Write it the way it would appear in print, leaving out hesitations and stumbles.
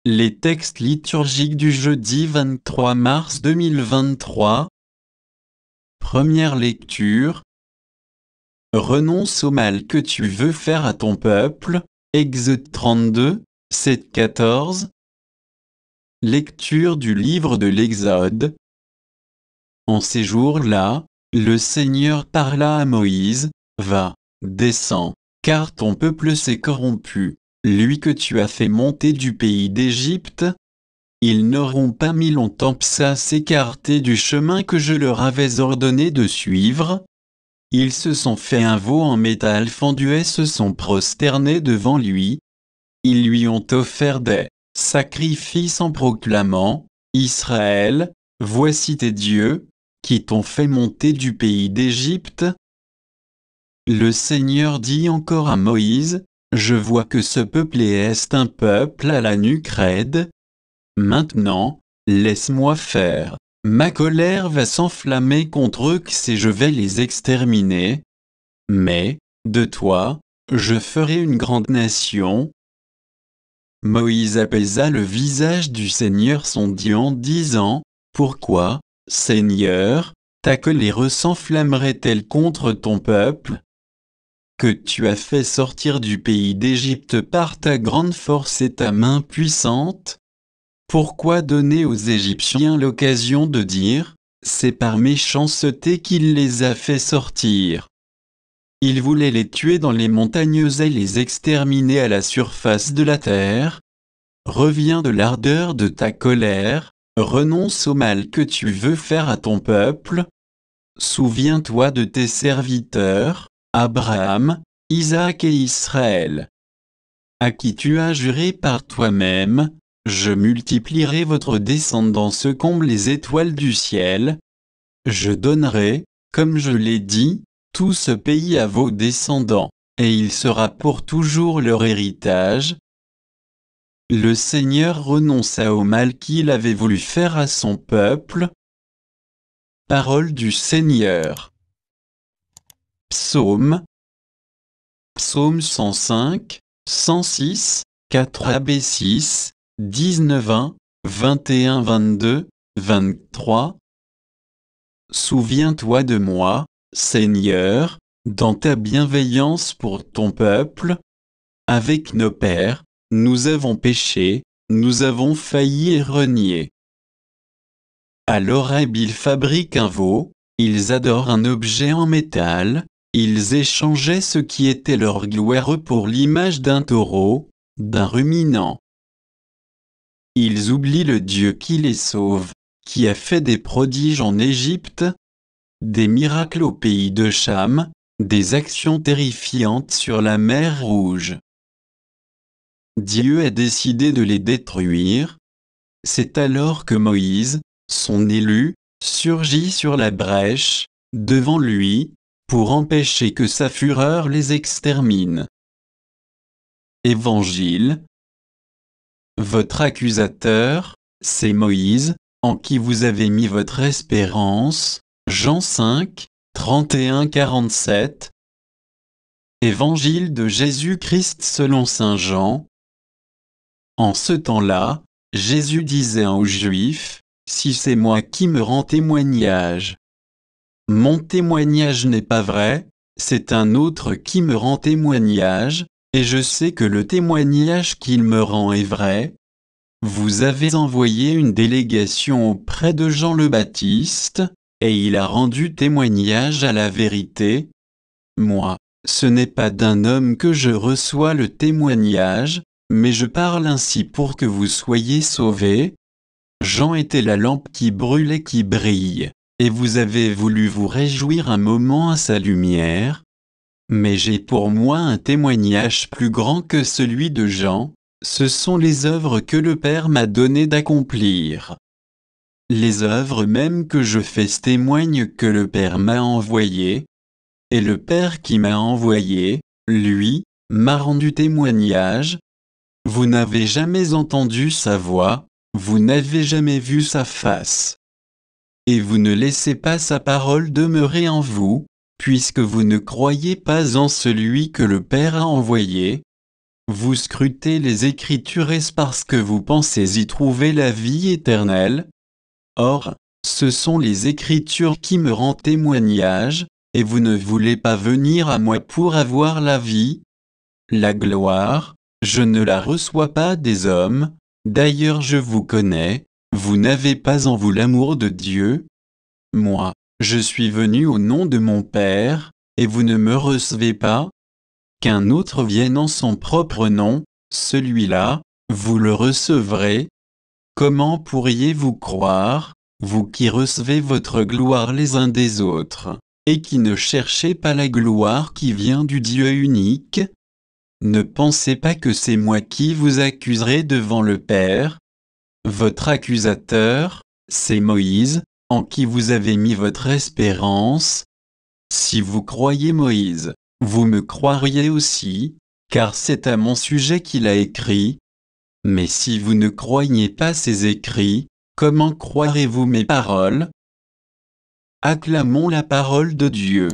Les textes liturgiques du jeudi 23 mars 2023. Première lecture. Renonce au mal que tu veux faire à ton peuple. Exode 32, 7-14. Lecture du livre de l'Exode. En ces jours-là, le Seigneur parla à Moïse, « Va, descends, car ton peuple s'est corrompu, lui que tu as fait monter du pays d'Égypte. Ils n'auront pas mis longtemps à s'écarter du chemin que je leur avais ordonné de suivre. Ils se sont fait un veau en métal fendu et se sont prosternés devant lui. Ils lui ont offert des sacrifices en proclamant, « Israël, voici tes dieux, qui t'ont fait monter du pays d'Égypte. » Le Seigneur dit encore à Moïse, « Je vois que ce peuple est un peuple à la nuque raide. Maintenant, laisse-moi faire. Ma colère va s'enflammer contre eux et je vais les exterminer. Mais, de toi, je ferai une grande nation. » Moïse apaisa le visage du Seigneur son Dieu en disant, « Pourquoi, Seigneur, ta colère s'enflammerait-elle contre ton peuple, que tu as fait sortir du pays d'Égypte par ta grande force et ta main puissante? Pourquoi donner aux Égyptiens l'occasion de dire, c'est par méchanceté qu'il les a fait sortir? Il voulait les tuer dans les montagnes et les exterminer à la surface de la terre. Reviens de l'ardeur de ta colère, renonce au mal que tu veux faire à ton peuple. Souviens-toi de tes serviteurs, Abraham, Isaac et Israël, à qui tu as juré par toi-même, je multiplierai votre descendance comme les étoiles du ciel. Je donnerai, comme je l'ai dit, tout ce pays à vos descendants, et il sera pour toujours leur héritage. » Le Seigneur renonça au mal qu'il avait voulu faire à son peuple. Parole du Seigneur. Psaume. Psaume 105, 106, 4ab6, 19-1, 21-22, 23. Souviens-toi de moi, Seigneur, dans ta bienveillance pour ton peuple. Avec nos pères, nous avons péché, nous avons failli et renié. À l'Horeb ils fabriquent un veau, ils adorent un objet en métal, ils échangeaient ce qui était leur gloire pour l'image d'un taureau, d'un ruminant. Ils oublient le Dieu qui les sauve, qui a fait des prodiges en Égypte, des miracles au pays de Cham, des actions terrifiantes sur la mer Rouge. Dieu a décidé de les détruire. C'est alors que Moïse, son élu, surgit sur la brèche, devant lui, pour empêcher que sa fureur les extermine. Évangile. Votre accusateur, c'est Moïse, en qui vous avez mis votre espérance. Jean 5, 31-47. Évangile de Jésus-Christ selon saint Jean. En ce temps-là, Jésus disait aux Juifs, « Si c'est moi qui me rends témoignage, mon témoignage n'est pas vrai, c'est un autre qui me rend témoignage, et je sais que le témoignage qu'il me rend est vrai. Vous avez envoyé une délégation auprès de Jean le Baptiste, et il a rendu témoignage à la vérité. Moi, ce n'est pas d'un homme que je reçois le témoignage, mais je parle ainsi pour que vous soyez sauvés. Jean était la lampe qui brûle et qui brille, et vous avez voulu vous réjouir un moment à sa lumière. Mais j'ai pour moi un témoignage plus grand que celui de Jean, ce sont les œuvres que le Père m'a donné d'accomplir. Les œuvres même que je fais témoignent que le Père m'a envoyé, et le Père qui m'a envoyé, lui, m'a rendu témoignage. Vous n'avez jamais entendu sa voix, vous n'avez jamais vu sa face. Et vous ne laissez pas sa parole demeurer en vous, puisque vous ne croyez pas en celui que le Père a envoyé. Vous scrutez les Écritures est-ce parce que vous pensez y trouver la vie éternelle? Or, ce sont les Écritures qui me rendent témoignage, et vous ne voulez pas venir à moi pour avoir la vie. La gloire, je ne la reçois pas des hommes, d'ailleurs je vous connais, vous n'avez pas en vous l'amour de Dieu. Moi, je suis venu au nom de mon Père, et vous ne me recevez pas. Qu'un autre vienne en son propre nom, celui-là, vous le recevrez. Comment pourriez-vous croire, vous qui recevez votre gloire les uns des autres, et qui ne cherchez pas la gloire qui vient du Dieu unique? Ne pensez pas que c'est moi qui vous accuserai devant le Père. Votre accusateur, c'est Moïse, en qui vous avez mis votre espérance. Si vous croyez Moïse, vous me croiriez aussi, car c'est à mon sujet qu'il a écrit. Mais si vous ne croyez pas ses écrits, comment croirez-vous mes paroles? Acclamons la parole de Dieu.